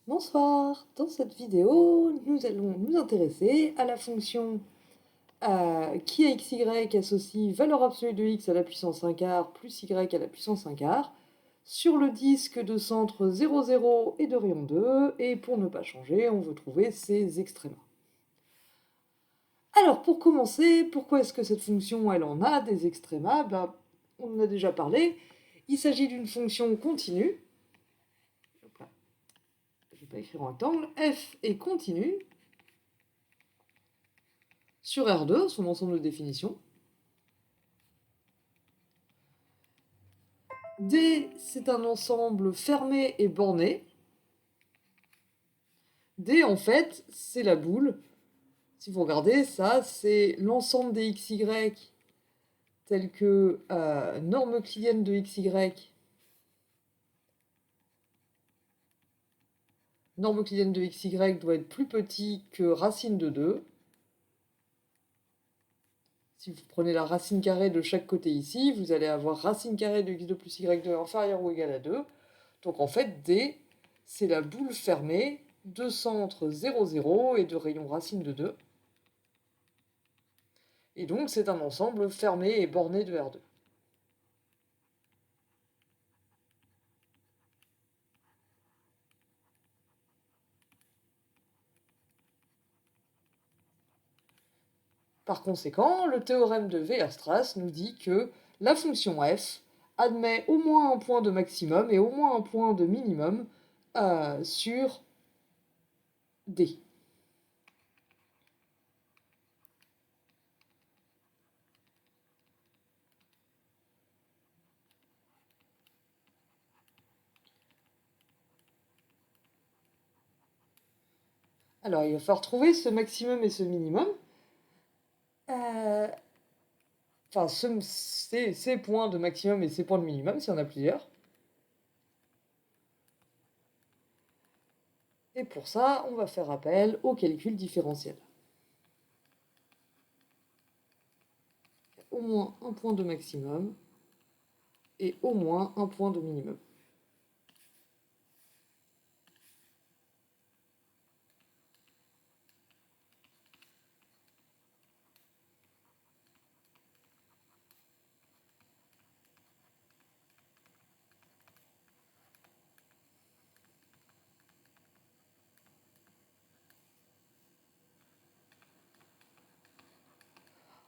Bonsoir, dans cette vidéo, nous allons nous intéresser à la fonction qui est xy associe valeur absolue de x à la puissance 1 quart plus y à la puissance 1 quart sur le disque de centre 0, 0 et de rayon 2, et pour ne pas changer, on veut trouver ses extrémas. Alors pour commencer, pourquoi est-ce que cette fonction elle en a des extrémas? On en a déjà parlé, il s'agit d'une fonction continue. Je ne vais pas écrire en rectangle, f est continue sur R2, son ensemble de définitions. D, c'est un ensemble fermé et borné. D, en fait, c'est la boule. Si vous regardez, ça, c'est l'ensemble des xy tels que norme euclidienne de xy. Norme euclidienne de xy doit être plus petit que racine de 2. Si vous prenez la racine carrée de chaque côté ici, vous allez avoir racine carrée de x2 plus y2 inférieur ou égal à 2. Donc en fait, D, c'est la boule fermée de centre 0, 0 et de rayon racine de 2. Et donc c'est un ensemble fermé et borné de R2. Par conséquent, le théorème de Weierstrass nous dit que la fonction f admet au moins un point de maximum et au moins un point de minimum sur D. Alors il va falloir trouver ce maximum et ce minimum. Enfin, ces points de maximum et ces points de minimum, s'il y en a plusieurs. Et pour ça, on va faire appel au calcul différentiel. Au moins un point de maximum et au moins un point de minimum.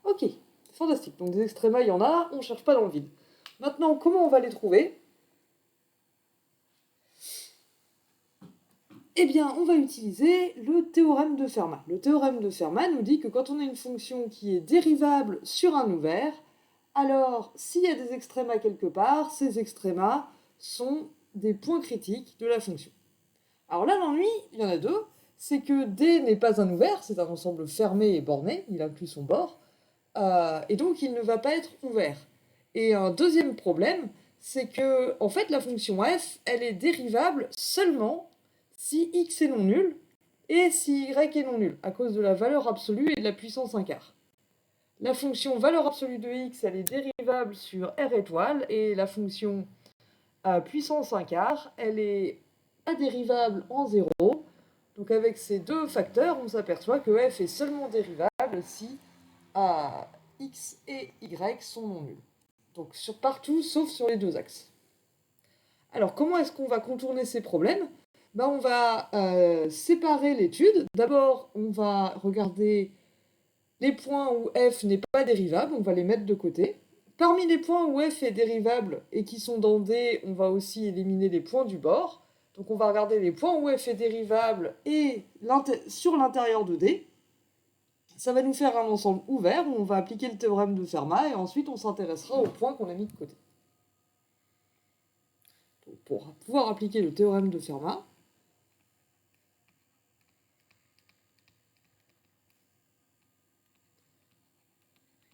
Ok, fantastique. Donc des extrémas, il y en a, on ne cherche pas dans le vide. Maintenant, comment on va les trouver? Eh bien, on va utiliser le théorème de Fermat. Le théorème de Fermat nous dit que quand on a une fonction qui est dérivable sur un ouvert, alors s'il y a des extrémas quelque part, ces extrémas sont des points critiques de la fonction. Alors là, l'ennui, il y en a deux, c'est que D n'est pas un ouvert, c'est un ensemble fermé et borné, il inclut son bord, et donc il ne va pas être ouvert. Et un deuxième problème, c'est que en fait la fonction f, elle est dérivable seulement si x est non nul et si y est non nul, à cause de la valeur absolue et de la puissance 1 quart. La fonction valeur absolue de x, elle est dérivable sur R étoile, et la fonction puissance 1 quart, elle est indérivable en 0. Donc avec ces deux facteurs, on s'aperçoit que f est seulement dérivable si x et y sont non nuls. Donc sur partout, sauf sur les deux axes. Alors comment est-ce qu'on va contourner ces problèmes? On va séparer l'étude. D'abord, on va regarder les points où f n'est pas dérivable, on va les mettre de côté. Parmi les points où f est dérivable et qui sont dans D, on va aussi éliminer les points du bord. Donc on va regarder les points où f est dérivable et sur l'intérieur de D. Ça va nous faire un ensemble ouvert où on va appliquer le théorème de Fermat et ensuite on s'intéressera aux points qu'on a mis de côté. Donc pour pouvoir appliquer le théorème de Fermat,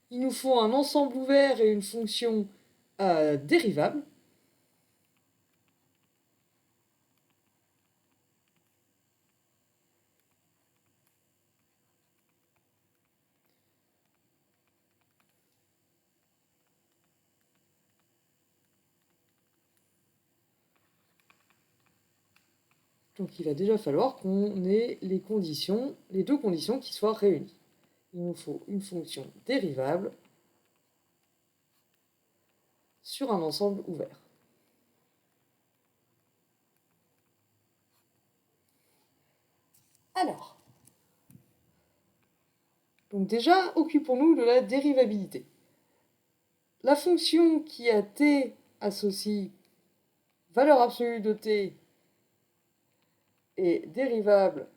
il nous faut un ensemble ouvert et une fonction dérivable. Donc il va déjà falloir qu'on ait les deux conditions qui soient réunies. Il nous faut une fonction dérivable sur un ensemble ouvert. Alors, donc déjà, occupons-nous de la dérivabilité. La fonction qui à t associe valeur absolue de t est dérivable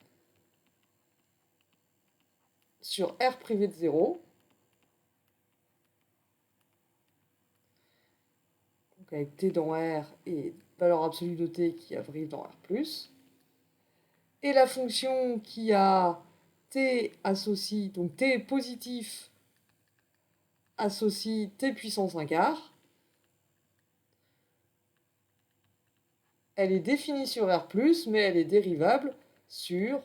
sur R privé de 0. Donc avec t dans R et valeur absolue de t qui arrive dans R+. Et la fonction qui a t associe, donc t positif associe t puissance 1 quart. Elle est définie sur R+, mais elle est dérivable sur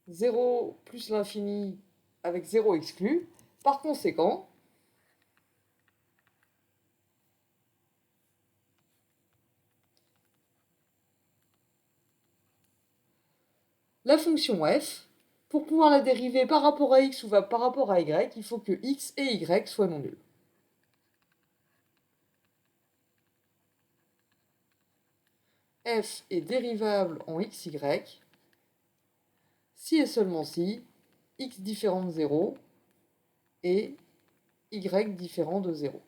zéro plus l'infini avec 0 exclu. Par conséquent, la fonction f, pour pouvoir la dériver par rapport à x ou par rapport à y, il faut que x et y soient non nuls. F est dérivable en xy si et seulement si x différent de 0 et y différent de 0.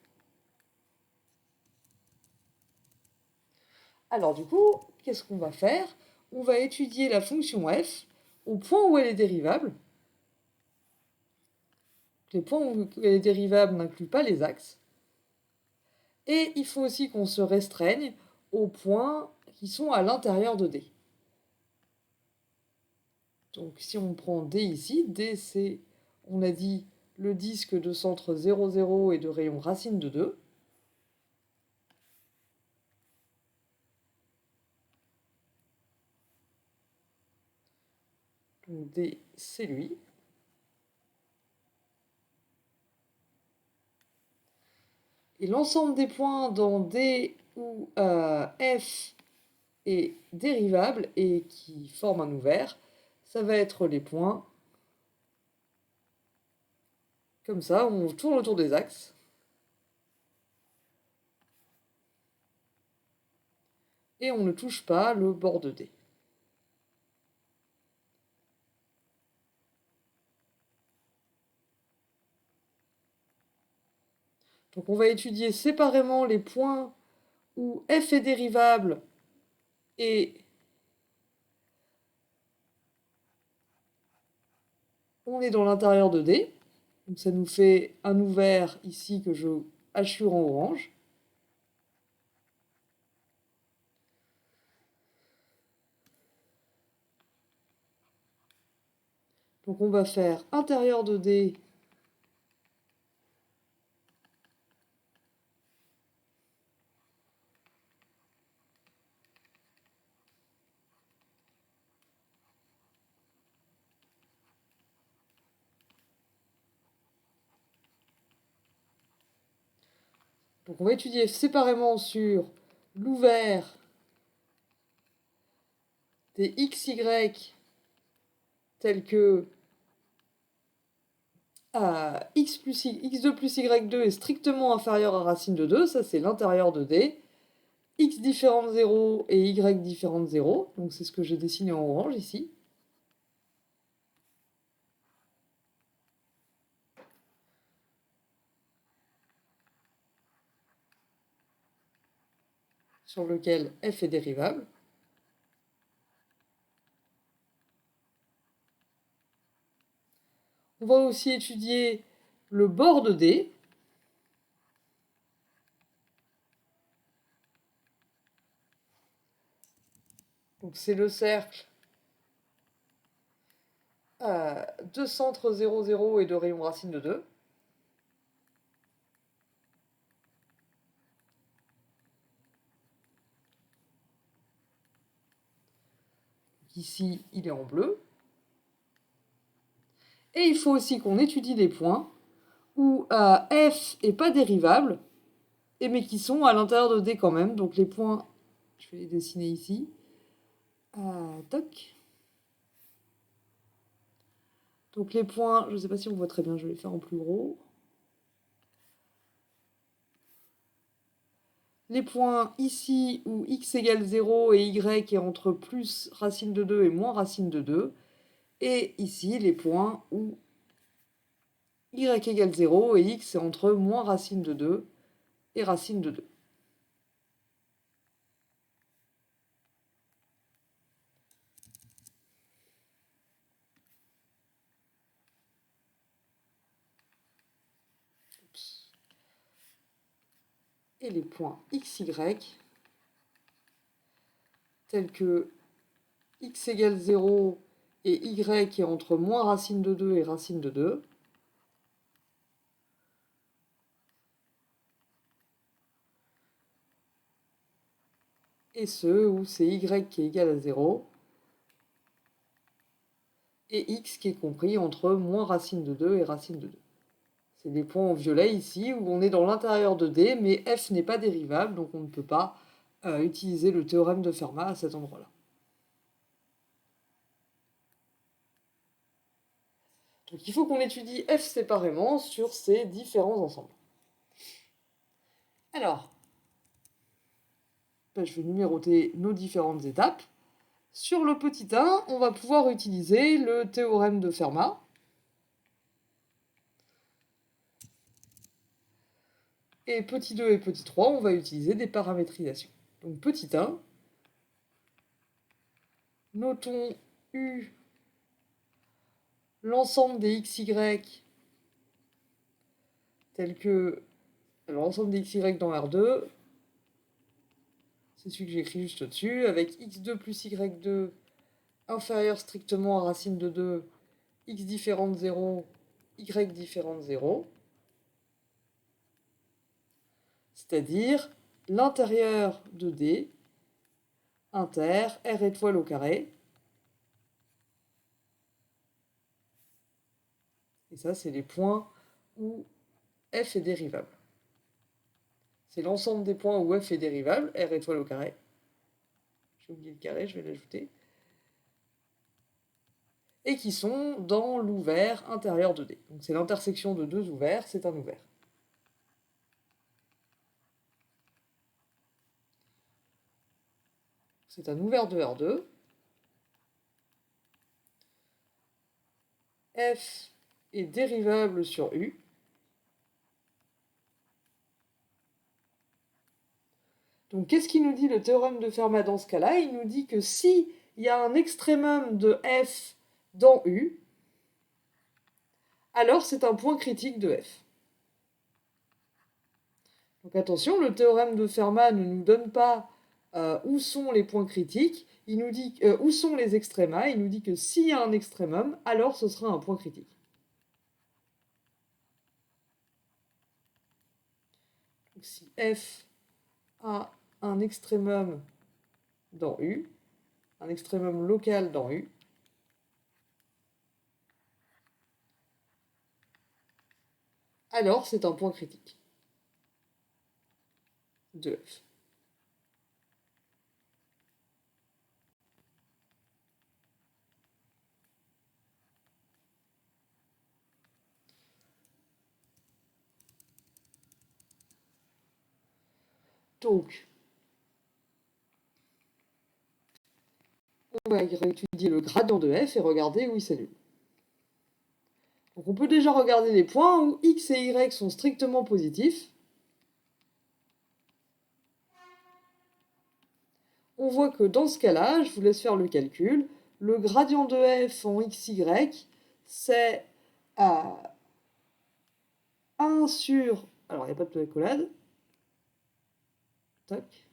Alors du coup, qu'est-ce qu'on va faire? On va étudier la fonction f au point où elle est dérivable. Les points où elle est dérivable n'incluent pas les axes. Et il faut aussi qu'on se restreigne aux points qui sont à l'intérieur de D. Donc si on prend D ici, D c'est, on a dit, le disque de centre 0, 0 et de rayon racine de 2. Donc D c'est lui. Et l'ensemble des points dans D où F est dérivable et qui forment un ouvert, ça va être les points comme ça, on tourne autour des axes. Et on ne touche pas le bord de D. Donc on va étudier séparément les points où f est dérivable et on est dans l'intérieur de D. Donc ça nous fait un ouvert ici que je hachure en orange. Donc on va faire intérieur de D donc on va étudier séparément sur l'ouvert des xy tels que x2 plus y2 est strictement inférieur à racine de 2, ça c'est l'intérieur de D. X différent de 0 et y différent de 0, donc c'est ce que j'ai dessiné en orange ici. Sur lequel f est dérivable. On va aussi étudier le bord de D. Donc c'est le cercle de centre 0, 0 et de rayon racine de 2. Ici, il est en bleu. Et il faut aussi qu'on étudie les points où f n'est pas dérivable et mais qui sont à l'intérieur de D quand même. Donc les points, je vais les dessiner ici. Toc. Donc les points, je ne sais pas si on voit très bien, je vais les faire en plus gros. Les points ici où x égale 0 et y est entre plus racine de 2 et moins racine de 2. Et ici, les points où y égale 0 et x est entre moins racine de 2 et racine de 2. Et les points xy, tels que x égale 0 et y est entre moins racine de 2 et racine de 2. Et ceux où c'est y qui est égal à 0 et x qui est compris entre moins racine de 2 et racine de 2. C'est des points en violet ici où on est dans l'intérieur de D, mais f n'est pas dérivable, donc on ne peut pas utiliser le théorème de Fermat à cet endroit-là. Donc il faut qu'on étudie f séparément sur ces différents ensembles. Alors, je vais numéroter nos différentes étapes. Sur le petit 1, on va pouvoir utiliser le théorème de Fermat. Et petit 2 et petit 3, on va utiliser des paramétrisations. Donc petit 1, notons U l'ensemble des xy tel que l'ensemble des xy dans R2, c'est celui que j'écris juste au-dessus, avec x2 plus y2 inférieur strictement à racine de 2, x différent de 0, y différent de 0, c'est-à-dire l'intérieur de D, inter, R étoile au carré. Et ça, c'est les points où f est dérivable. C'est l'ensemble des points où f est dérivable, R étoile au carré. J'ai oublié le carré, je vais l'ajouter. Et qui sont dans l'ouvert intérieur de D. Donc c'est l'intersection de deux ouverts, c'est un ouvert. C'est un ouvert de R2. F est dérivable sur U. Donc qu'est-ce qu'il nous dit le théorème de Fermat dans ce cas-là? Il nous dit que si il y a un extrémum de F dans U, alors c'est un point critique de F. Donc attention, le théorème de Fermat ne nous donne pas où sont les points critiques, il nous dit où sont les extrémas, il nous dit que s'il y a un extrémum, alors ce sera un point critique. Donc si F a un extrémum dans U, un extrémum local dans U, alors c'est un point critique de F. Donc, on va étudier le gradient de F et regarder où il s'annule. Donc on peut déjà regarder les points où x et y sont strictement positifs. On voit que dans ce cas-là, je vous laisse faire le calcul, le gradient de f en xy, c'est 1 sur... Alors, il n'y a pas de accolade. Tac.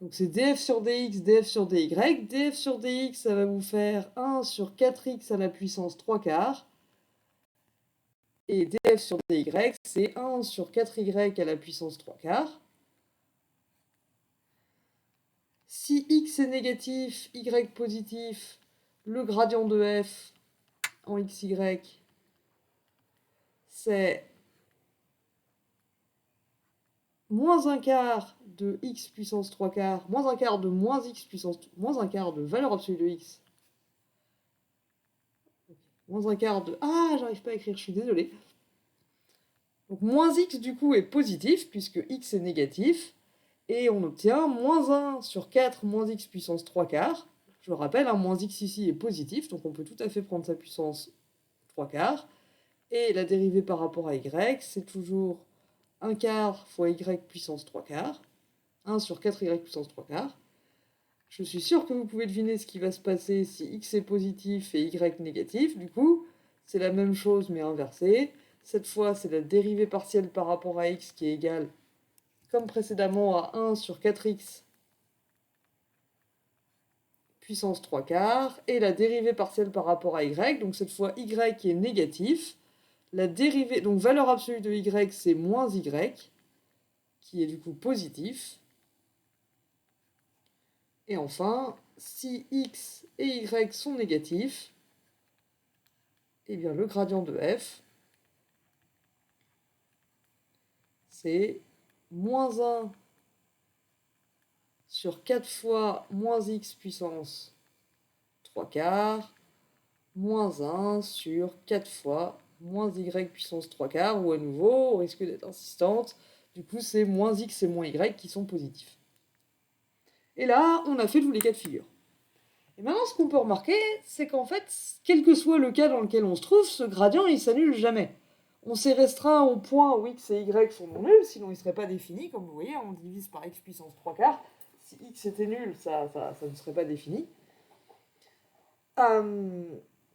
Donc c'est df sur dx, df sur dy. df sur dx, ça va vous faire 1 sur 4x à la puissance 3 quarts. Et df sur dy, c'est 1 sur 4y à la puissance 3 quarts. Si x est négatif, y positif, le gradient de f en xy, c'est moins un quart de x puissance 3 quarts, moins un quart de moins x puissance, moins un quart de valeur absolue de x, moins un quart de... Ah, j'arrive pas à écrire, je suis désolée. Donc moins x du coup est positif, puisque x est négatif, et on obtient moins 1 sur 4 moins x puissance 3 quarts. Je rappelle, moins x ici est positif, donc on peut tout à fait prendre sa puissance 3 quarts. Et la dérivée par rapport à y, c'est toujours 1 quart fois y puissance 3 quarts. 1 sur 4y puissance 3 quarts. Je suis sûr que vous pouvez deviner ce qui va se passer si x est positif et y négatif. Du coup, c'est la même chose mais inversée. Cette fois, c'est la dérivée partielle par rapport à x qui est égale, comme précédemment, à 1 sur 4x puissance 3 quarts. Et la dérivée partielle par rapport à y, donc cette fois y est négatif. La dérivée, donc valeur absolue de y, c'est moins y, qui est du coup positif. Et enfin, si x et y sont négatifs, eh bien le gradient de f, c'est moins 1 sur 4 fois moins x puissance 3 quarts, moins 1 sur 4 fois moins y puissance 3 quarts, ou à nouveau, au risque d'être insistante, du coup c'est moins x et moins y qui sont positifs. Et là, on a fait tous les cas de figure. Et maintenant, ce qu'on peut remarquer, c'est qu'en fait, quel que soit le cas dans lequel on se trouve, ce gradient, il s'annule jamais. On s'est restreint au point où x et y sont non nuls, sinon ils ne seraient pas définis. Comme vous voyez, on divise par x puissance 3 quarts. Si x était nul, ça ne serait pas défini.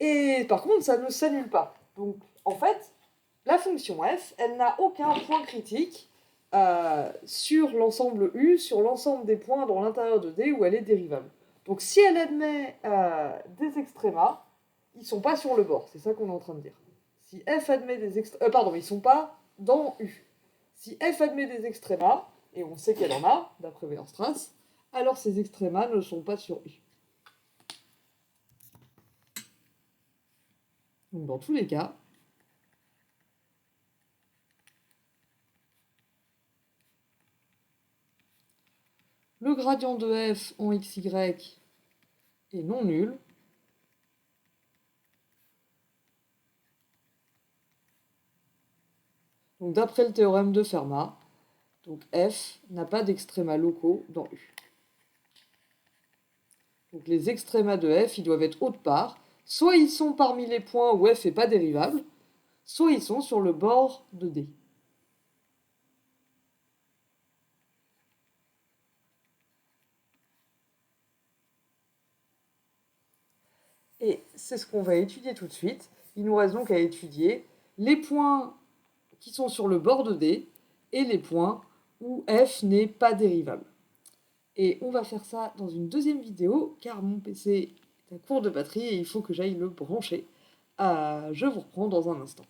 Et par contre, ça ne s'annule pas. Donc, en fait, la fonction f, elle n'a aucun point critique sur l'ensemble U, sur l'ensemble des points dans l'intérieur de D où elle est dérivable. Donc si elle admet des extrémas, ils ne sont pas sur le bord, c'est ça qu'on est en train de dire. Si f admet des extrémas... pardon, ils ne sont pas dans U. Si f admet des extrémas, et on sait qu'elle en a, d'après Weierstrass, alors ces extrémas ne sont pas sur U. Donc dans tous les cas, le gradient de f en xy est non nul. Donc d'après le théorème de Fermat, donc f n'a pas d'extrémas locaux dans U. Donc les extrémas de f, ils doivent être autre part. Soit ils sont parmi les points où f n'est pas dérivable, soit ils sont sur le bord de D. Et c'est ce qu'on va étudier tout de suite. Il nous reste donc à étudier les points qui sont sur le bord de D et les points où f n'est pas dérivable. Et on va faire ça dans une deuxième vidéo, car mon PC est à court de batterie et il faut que j'aille le brancher. Je vous reprends dans un instant.